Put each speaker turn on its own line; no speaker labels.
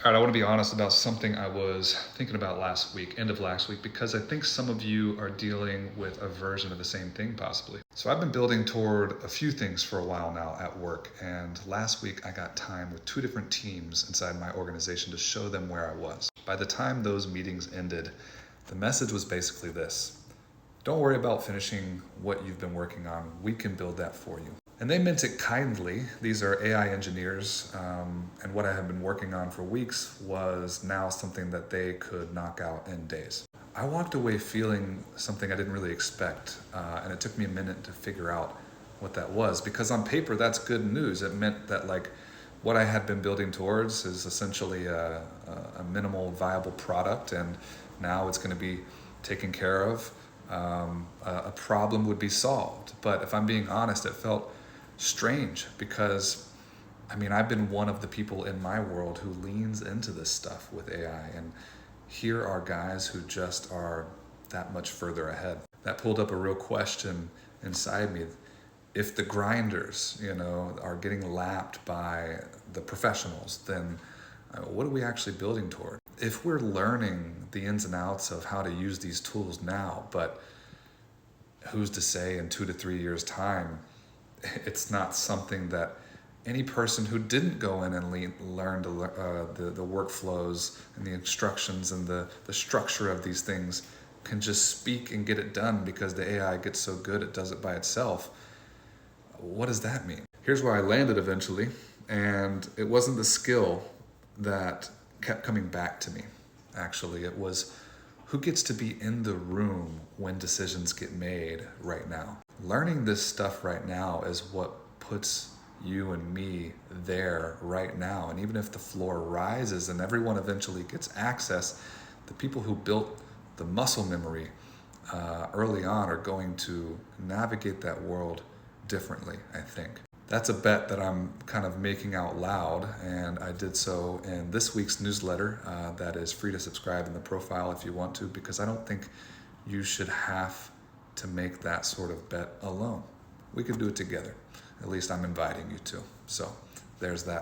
All right, I want to be honest about something I was thinking about last week, end of last week, because I think some of you are dealing with a version of the same thing possibly. So I've been building toward a few things for a while now at work, and last week I got time with two different teams inside my organization to show them where I was. By the time those meetings ended, the message was basically this: don't worry about finishing what you've been working on. We can build that for you. And they meant it kindly. These are AI engineers, and what I had been working on for weeks was now something that they could knock out in days. I walked away feeling something I didn't really expect, and it took me a minute to figure out what that was. Because on paper, that's good news. It meant that what I had been building towards is essentially a minimal viable product, and now it's going to be taken care of. A problem would be solved. But if I'm being honest, it felt strange because I've been one of the people in my world who leans into this stuff with AI, and here are guys who just are that much further ahead. That pulled up a real question inside me. If the grinders, are getting lapped by the professionals, then what are we actually building toward? If we're learning the ins and outs of how to use these tools now, but who's to say in 2 to 3 years' time, it's not something that any person who didn't go in and learn the workflows and the instructions and the structure of these things can just speak and get it done because the AI gets so good it does it by itself. What does that mean? Here's where I landed eventually, and it wasn't the skill that kept coming back to me. Actually, it was who gets to be in the room when decisions get made right now. Learning this stuff right now is what puts you and me there right now. And even if the floor rises and everyone eventually gets access, the people who built the muscle memory early on are going to navigate that world differently, I think. That's a bet that I'm kind of making out loud, and I did so in this week's newsletter that is free to subscribe in the profile if you want to, because I don't think you should have to make that sort of bet alone. We could do it together. At least I'm inviting you to. So there's that.